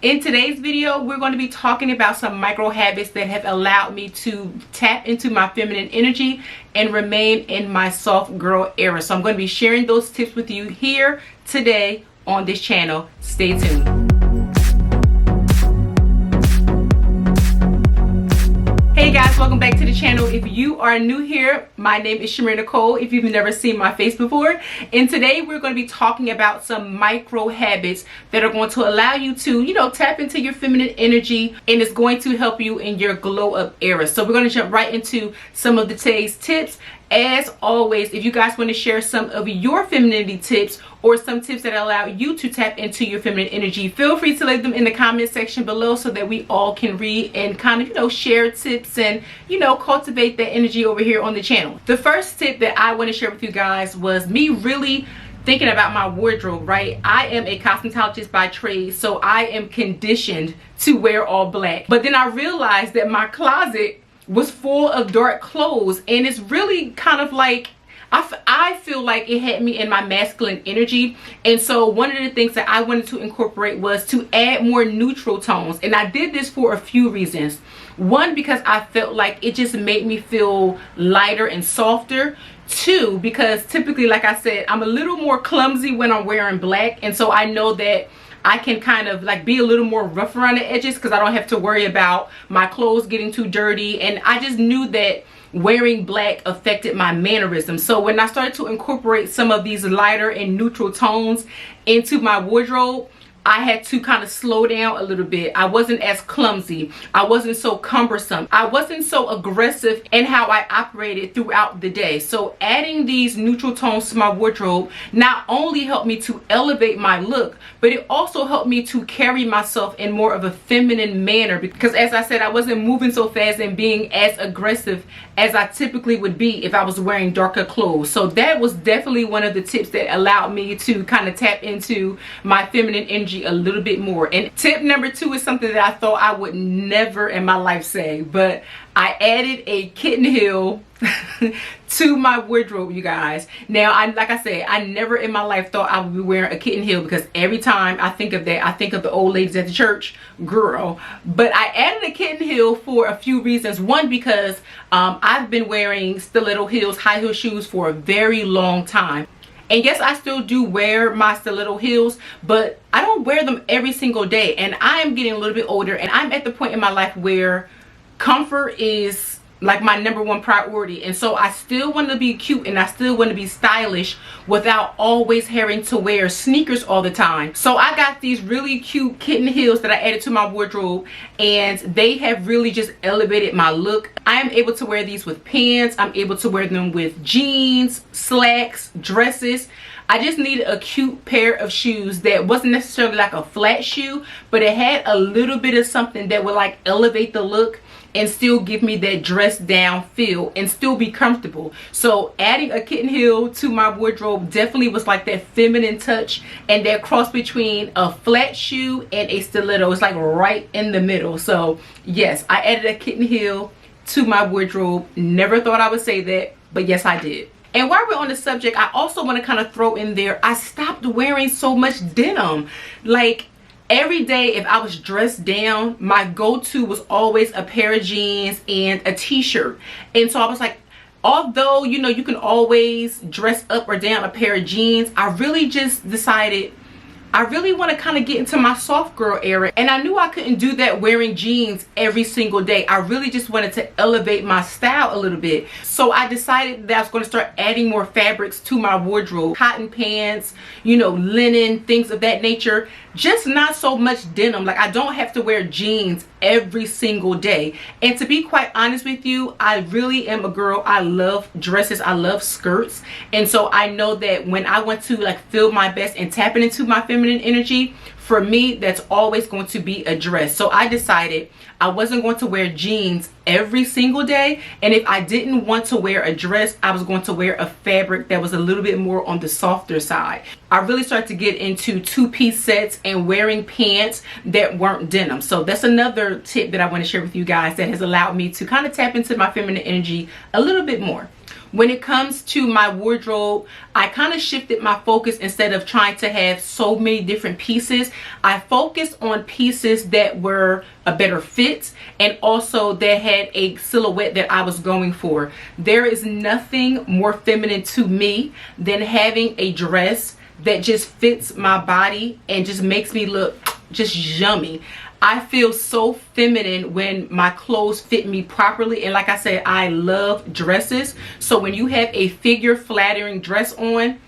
In today's video, we're going to be talking about some micro habits that have allowed me to tap into my feminine energy and remain in my soft girl era. So I'm going to be sharing those tips with you here today on this channel. Stay tuned. Hey guys, welcome back to the channel. If you are new here, my name is ChimereNicole, if you've never seen my face before. And today we're going to be talking about some micro habits that are going to allow you to, tap into your feminine energy, and it's going to help you in your glow up era. So we're going to jump right into some of today's tips. As always, if you guys want to share some of your femininity tips or some tips that allow you to tap into your feminine energy, feel free to leave them in the comment section below so that we all can read and kind of, share tips and, cultivate that energy over here on the channel. The first tip that I want to share with you guys was me really thinking about my wardrobe, right? I am a cosmetologist by trade, so I am conditioned to wear all black. But then I realized that my closet was full of dark clothes, and it's really kind of like I feel like it had me in my masculine energy. And so one of the things that I wanted to incorporate was to add more neutral tones, and I did this for a few reasons. One, because I felt like it just made me feel lighter and softer. Two, because typically, like I said, I'm a little more clumsy when I'm wearing black, and so I know that I can kind of like be a little more rough around the edges because I don't have to worry about my clothes getting too dirty. And I just knew that wearing black affected my mannerisms. So when I started to incorporate some of these lighter and neutral tones into my wardrobe, I had to kind of slow down a little bit. I wasn't as clumsy. I wasn't so cumbersome. I wasn't so aggressive in how I operated throughout the day. So adding these neutral tones to my wardrobe not only helped me to elevate my look, but it also helped me to carry myself in more of a feminine manner, because as I said, I wasn't moving so fast and being as aggressive as I typically would be if I was wearing darker clothes. So that was definitely one of the tips that allowed me to kind of tap into my feminine energy a little bit more. And tip number 2 is something that I thought I would never in my life say, but I added a kitten heel to my wardrobe, you guys. Now, like I said, I never in my life thought I would be wearing a kitten heel, because every time I think of that, I think of the old ladies at the church, girl. But I added a kitten heel for a few reasons. One, because I've been wearing stiletto heels, high heel shoes for a very long time. And yes, I still do wear my stiletto heels, but I don't wear them every single day. And I am getting a little bit older, and I'm at the point in my life where comfort is like my #1 priority. And so I still want to be cute and I still want to be stylish without always having to wear sneakers all the time. So I got these really cute kitten heels that I added to my wardrobe, and they have really just elevated my look. I am able to wear these with pants. I'm able to wear them with jeans, slacks, dresses. I just needed a cute pair of shoes that wasn't necessarily like a flat shoe, but it had a little bit of something that would like elevate the look and still give me that dressed down feel and still be comfortable. So adding a kitten heel to my wardrobe definitely was like that feminine touch, and that cross between a flat shoe and a stiletto. It's like right in the middle. So yes, I added a kitten heel to my wardrobe. Never thought I would say that, but yes, I did. And while we're on the subject, I also want to kind of throw in there, I stopped wearing so much denim. Like, every day if I was dressed down, my go-to was always a pair of jeans and a t-shirt. And so I was like, although you can always dress up or down a pair of jeans, I really just decided I really want to kind of get into my soft girl era, and I knew I couldn't do that wearing jeans every single day. I really just wanted to elevate my style a little bit. So I decided that I was going to start adding more fabrics to my wardrobe. Cotton pants, linen, things of that nature. Just not so much denim. Like, I don't have to wear jeans every single day. And to be quite honest with you, I really am a girl. I love dresses. I love skirts. And so I know that when I want to like feel my best and tapping into my feminine energy, for me, that's always going to be a dress. So I decided I wasn't going to wear jeans every single day, and if I didn't want to wear a dress, I was going to wear a fabric that was a little bit more on the softer side. I really started to get into 2-piece sets and wearing pants that weren't denim. So that's another tip that I want to share with you guys that has allowed me to kind of tap into my feminine energy a little bit more. When it comes to my wardrobe, I kind of shifted my focus. Instead of trying to have so many different pieces, I focused on pieces that were a better fit and also that had a silhouette that I was going for. There is nothing more feminine to me than having a dress that just fits my body and just makes me look just yummy. I feel so feminine when my clothes fit me properly, and like I said, I love dresses. So when you have a figure flattering dress on,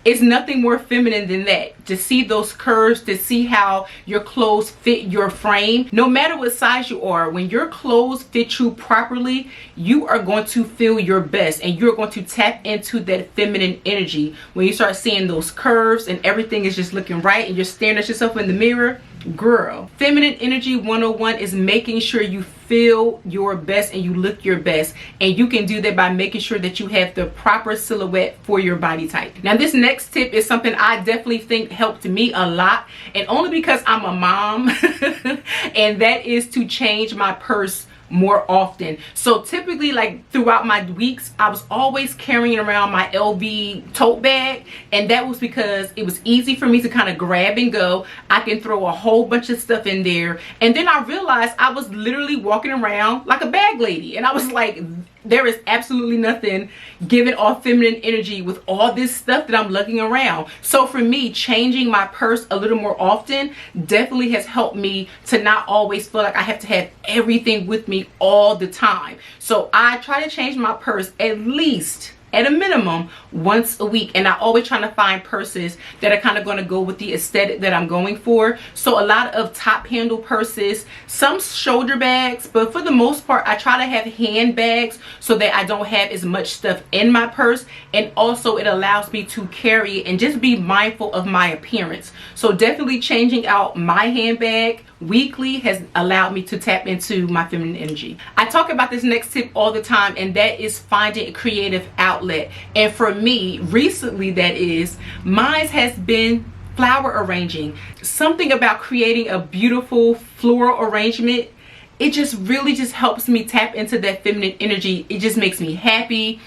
it's nothing more feminine than that. To see those curves, to see how your clothes fit your frame. No matter what size you are, when your clothes fit you properly, you are going to feel your best and you're going to tap into that feminine energy. When you start seeing those curves and everything is just looking right and you're staring at yourself in the mirror, girl. Feminine energy 101 is making sure you feel your best and you look your best, and you can do that by making sure that you have the proper silhouette for your body type. Now this next tip is something I definitely think helped me a lot, and only because I'm a mom and that is to change my purse more often. So typically, like throughout my weeks, I was always carrying around my LV tote bag, and that was because it was easy for me to kind of grab and go. I can throw a whole bunch of stuff in there, and then I realized I was literally walking around like a bag lady, and I was like, there is absolutely nothing giving off feminine energy with all this stuff that I'm lugging around. So for me, changing my purse a little more often definitely has helped me to not always feel like I have to have everything with me all the time. So I try to change my purse at least, at a minimum, once a week, and I always trying to find purses that are kind of going to go with the aesthetic that I'm going for. So a lot of top handle purses, some shoulder bags, but for the most part I try to have handbags so that I don't have as much stuff in my purse, and also it allows me to carry and just be mindful of my appearance. So definitely changing out my handbag weekly has allowed me to tap into my feminine energy. I talk about this next tip all the time, and that is finding a creative outlet. And for me, recently, that is, mine has been flower arranging. Something about creating a beautiful floral arrangement, it just really just helps me tap into that feminine energy. It just makes me happy.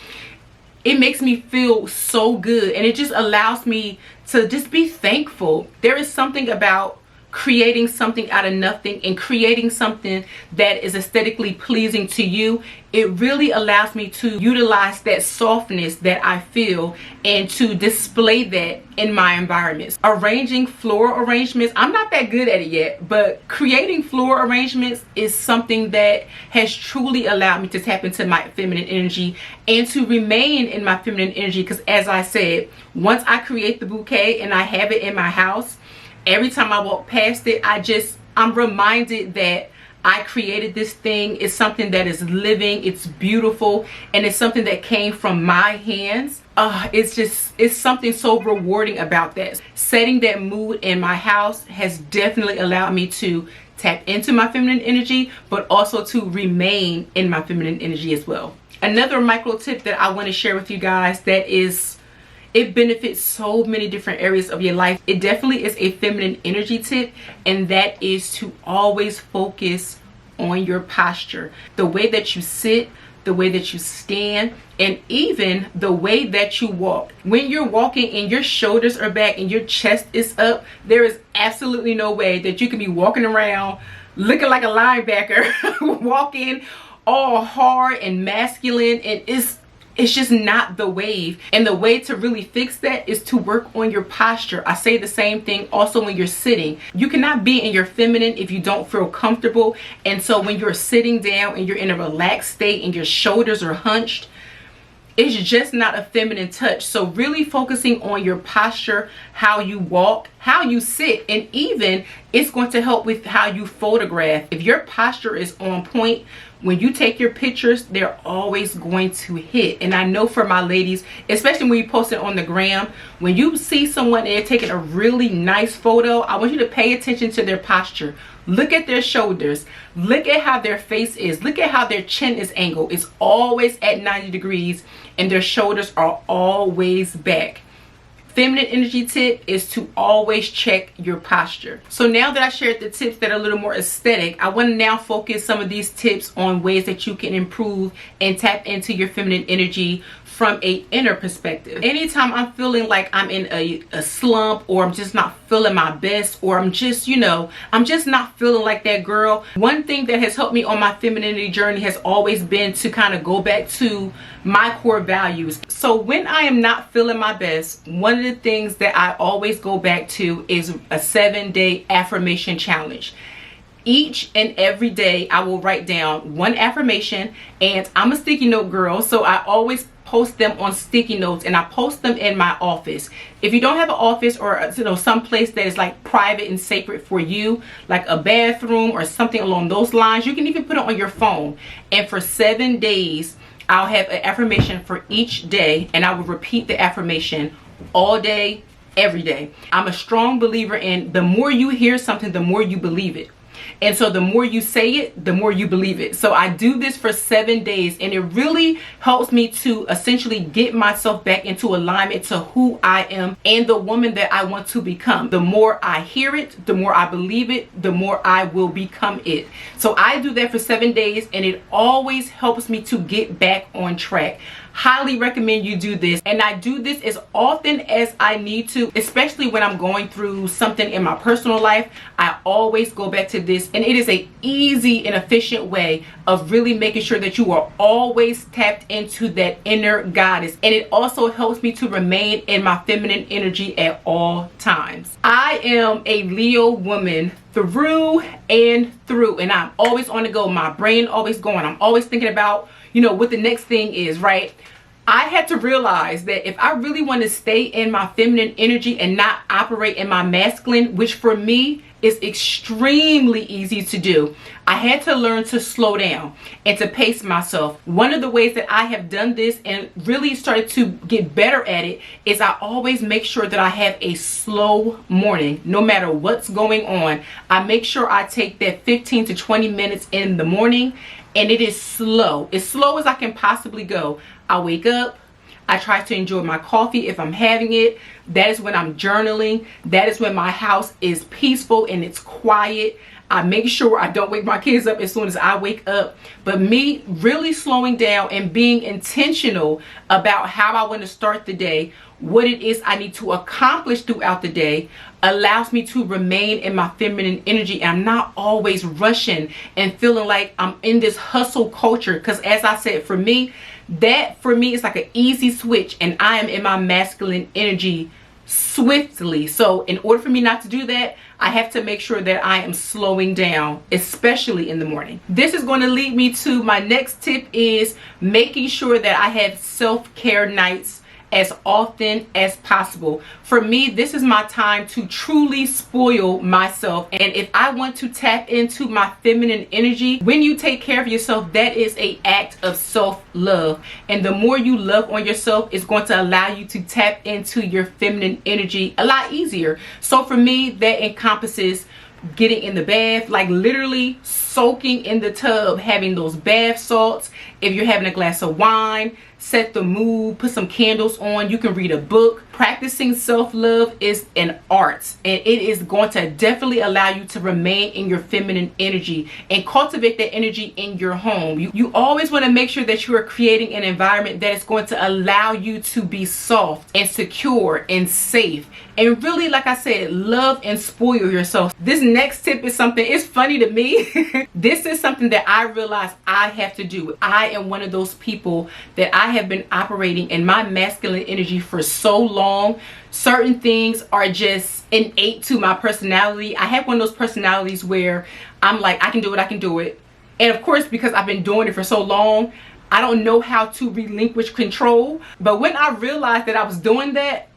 It makes me feel so good, and it just allows me to just be thankful. There is something about creating something out of nothing and creating something that is aesthetically pleasing to you. It really allows me to utilize that softness that I feel and to display that in my environments. Arranging floral arrangements, I'm not that good at it yet, but creating floral arrangements is something that has truly allowed me to tap into my feminine energy and to remain in my feminine energy, because as I said, once I create the bouquet and I have it in my house, every time I walk past it, I'm reminded that I created this thing. It's something that is living, it's beautiful, and it's something that came from my hands. It's something so rewarding about that. Setting that mood in my house has definitely allowed me to tap into my feminine energy, but also to remain in my feminine energy as well. Another micro tip that I want to share with you guys that is, it benefits so many different areas of your life. It definitely is a feminine energy tip, and that is to always focus on your posture. The way that you sit, the way that you stand, and even the way that you walk. When you're walking and your shoulders are back and your chest is up, there is absolutely no way that you can be walking around looking like a linebacker, walking all hard and masculine, and it's just not the wave. And the way to really fix that is to work on your posture. I say the same thing also when you're sitting. You cannot be in your feminine if you don't feel comfortable. And so when you're sitting down and you're in a relaxed state and your shoulders are hunched, it's just not a feminine touch. So really focusing on your posture, how you walk, how you sit, and even it's going to help with how you photograph. If your posture is on point, when you take your pictures, they're always going to hit. And I know for my ladies, especially when you post it on the gram, when you see someone and they're taking a really nice photo, I want you to pay attention to their posture. Look at their shoulders. Look at how their face is. Look at how their chin is angled. It's always at 90 degrees and their shoulders are always back. feminine energy tip is to always check your posture. So now that I shared the tips that are a little more aesthetic, I want to now focus some of these tips on ways that you can improve and tap into your feminine energy from a inner perspective. Anytime I'm feeling like I'm in a slump, or I'm just not feeling my best, or I'm just, I'm just not feeling like that girl, one thing that has helped me on my femininity journey has always been to kind of go back to my core values. So when I am not feeling my best, one of the things that I always go back to is a 7-day affirmation challenge. Each and every day I will write down one affirmation, and I'm a sticky note girl, so I always post them on sticky notes, and I post them in my office. If you don't have an office, or some place that is like private and sacred for you, like a bathroom or something along those lines, you can even put it on your phone. And for 7 days I'll have an affirmation for each day, and I will repeat the affirmation all day, every day. I'm a strong believer in the more you hear something, the more you believe it. And so the more you say it, the more you believe it. So I do this for 7 days, and it really helps me to essentially get myself back into alignment to who I am and the woman that I want to become. The more I hear it, the more I believe it, the more I will become it. So I do that for 7 days, and it always helps me to get back on track. Highly recommend you do this, and I do this as often as I need to, especially when I'm going through something in my personal life. I always go back to this, and it is a easy and efficient way of really making sure that you are always tapped into that inner goddess, and it also helps me to remain in my feminine energy at all times. I am a Leo woman through and through, and I'm always on the go. My brain always going. I'm always thinking about what the next thing is, right? I had to realize that if I really want to stay in my feminine energy and not operate in my masculine, which for me is extremely easy to do, I had to learn to slow down and to pace myself. One of the ways that I have done this and really started to get better at it is I always make sure that I have a slow morning. No matter what's going on, I make sure I take that 15 to 20 minutes in the morning, and it is slow, as slow as I can possibly go. I wake up, I try to enjoy my coffee if I'm having it. That is when I'm journaling. That is when my house is peaceful and it's quiet. I make sure I don't wake my kids up as soon as I wake up. But me really slowing down and being intentional about how I want to start the day, what it is I need to accomplish throughout the day, allows me to remain in my feminine energy. I'm not always rushing and feeling like I'm in this hustle culture, because as I said, for me is like an easy switch, and I am in my masculine energy swiftly. So in order for me not to do that, I have to make sure that I am slowing down, especially in the morning. This is going to lead me to my next tip, is making sure that I have self-care nights as often as possible. For me, this is my time to truly spoil myself. And if I want to tap into my feminine energy, when you take care of yourself, that is an act of self-love. And the more you love on yourself, it's going to allow you to tap into your feminine energy a lot easier. So for me, that encompasses getting in the bath, like literally soaking in the tub, having those bath salts. If you're having a glass of wine, set the mood, put some candles on, you can read a book. Practicing self-love is an art, and it is going to definitely allow you to remain in your feminine energy and cultivate that energy in your home. You always want to make sure that you are creating an environment that is going to allow you to be soft and secure and safe, and really, like I said, love and spoil yourself. This next tip is something, it's funny to me. This is something that I realize I have to do. I am one of those people that I have been operating in my masculine energy for so long. Certain things are just innate to my personality. I have one of those personalities where I'm like, I can do it. And of course, because I've been doing it for so long, I don't know how to relinquish control. But when I realized that I was doing that,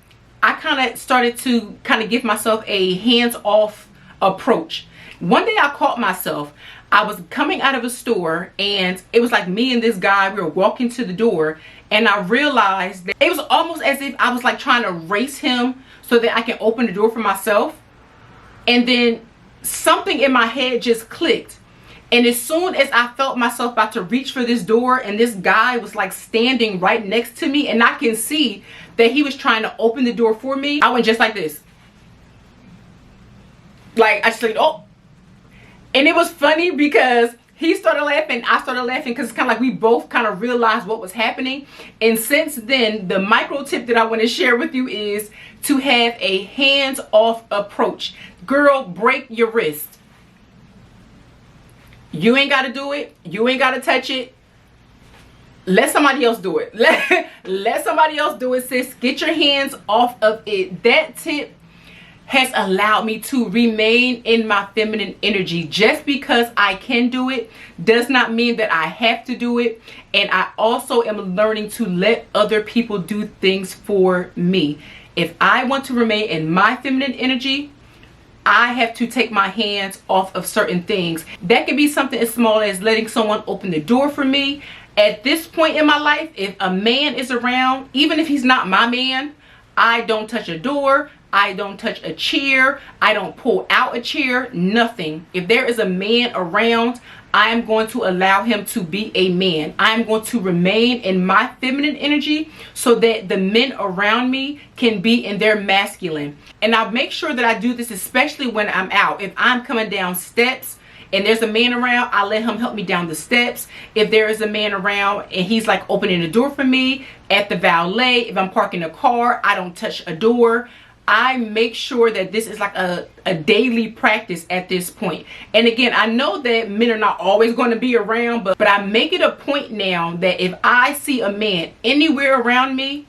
I kind of started to give myself a hands-off approach. One day I caught myself. I was coming out of a store, and it was like me and this guy, we were walking to the door, and I realized that it was almost as if I was like trying to race him so that I can open the door for myself. And then something in my head just clicked. And as soon as I felt myself about to reach for this door, and this guy was like standing right next to me, and I can see that he was trying to open the door for me, I went just like this. Like, I just like, oh. And it was funny because he started laughing, I started laughing, because it's kind of like we both kind of realized what was happening. And since then, the micro tip that I want to share with you is to have a hands-off approach. Girl, break your wrist. You ain't got to do it. You ain't got to touch it. Let somebody else do it. Let somebody else do it, sis. Get your hands off of it. That tip has allowed me to remain in my feminine energy. Just because I can do it does not mean that I have to do it. And I also am learning to let other people do things for me. If I want to remain in my feminine energy, I have to take my hands off of certain things. That could be something as small as letting someone open the door for me. At this point in my life, if a man is around, even if he's not my man, I don't touch a door. I don't touch a chair. I don't pull out a chair. Nothing. If there is a man around, I am going to allow him to be a man. I am going to remain in my feminine energy so that the men around me can be in their masculine. And I'll make sure that I do this, especially when I'm out. If I'm coming down steps and there's a man around, I let him help me down the steps. If there is a man around and he's like opening the door for me at the valet, if I'm parking a car, I don't touch a door. I make sure that this is like a daily practice at this point. And again, I know that men are not always going to be around, but I make it a point now that if I see a man anywhere around me,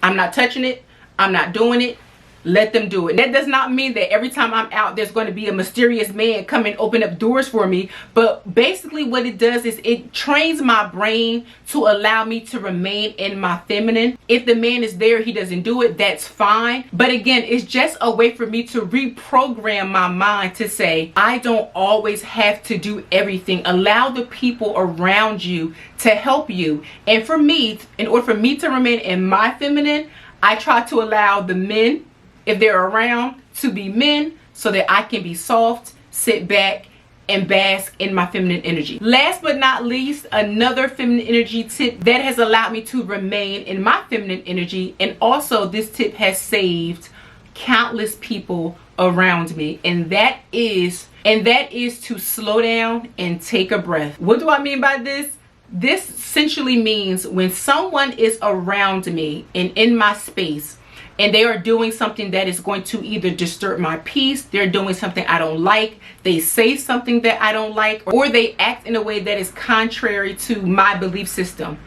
I'm not touching it. I'm not doing it. Let them do it. That does not mean that every time I'm out, there's going to be a mysterious man come and open up doors for me. But basically what it does is it trains my brain to allow me to remain in my feminine. If the man is there, he doesn't do it, that's fine. But again, it's just a way for me to reprogram my mind to say, I don't always have to do everything. Allow the people around you to help you. And for me, in order for me to remain in my feminine, I try to allow the men, if they're around, to be men so that I can be soft, sit back, and bask in my feminine energy. Last but not least, another feminine energy tip that has allowed me to remain in my feminine energy, and also this tip has saved countless people around me, and that is to slow down and take a breath. What do I mean by this? This essentially means when someone is around me and in my space, and they are doing something that is going to either disturb my peace, they're doing something I don't like, they say something that I don't like, or they act in a way that is contrary to my belief system,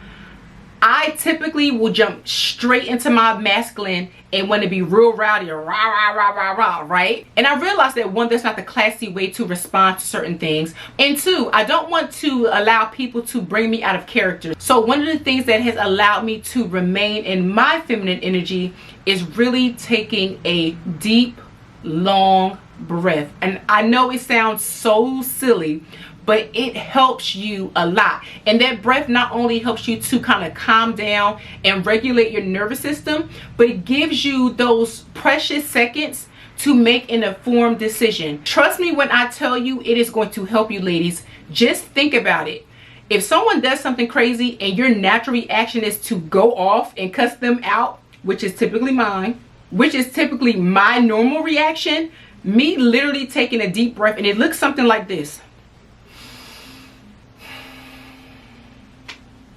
I typically will jump straight into my masculine and want to be real rowdy, rah, rah, rah, rah, rah, right? And I realized that one, that's not the classy way to respond to certain things. And two, I don't want to allow people to bring me out of character. So one of the things that has allowed me to remain in my feminine energy is really taking a deep, long breath. And I know it sounds so silly, but it helps you a lot. And that breath not only helps you to kind of calm down and regulate your nervous system, but it gives you those precious seconds to make an informed decision. Trust me when I tell you, it is going to help you, ladies. Just think about it. If someone does something crazy and your natural reaction is to go off and cuss them out, which is typically mine, which is typically my normal reaction, me literally taking a deep breath, and it looks something like this.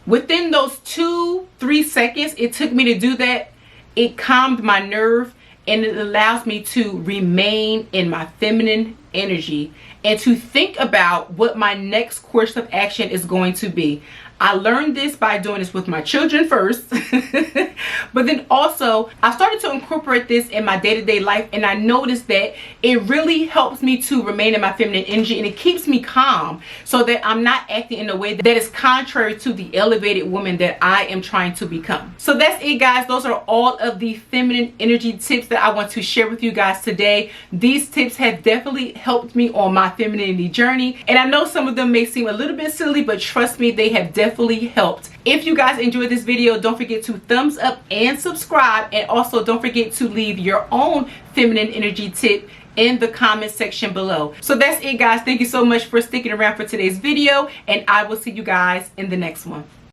Within those 2-3 seconds it took me to do that, it calmed my nerve, and it allows me to remain in my feminine energy and to think about what my next course of action is going to be. I learned this by doing this with my children first, but then also I started to incorporate this in my day-to-day life, and I noticed that it really helps me to remain in my feminine energy, and it keeps me calm so that I'm not acting in a way that is contrary to the elevated woman that I am trying to become. So that's it, guys. Those are all of the feminine energy tips that I want to share with you guys today. These tips have definitely helped me on my femininity journey, and I know some of them may seem a little bit silly, but trust me, they have definitely definitely helped. If you guys enjoyed this video, don't forget to thumbs up and subscribe, and also don't forget to leave your own feminine energy tip in the comment section below. So that's it, guys. Thank you so much for sticking around for today's video, and I will see you guys in the next one.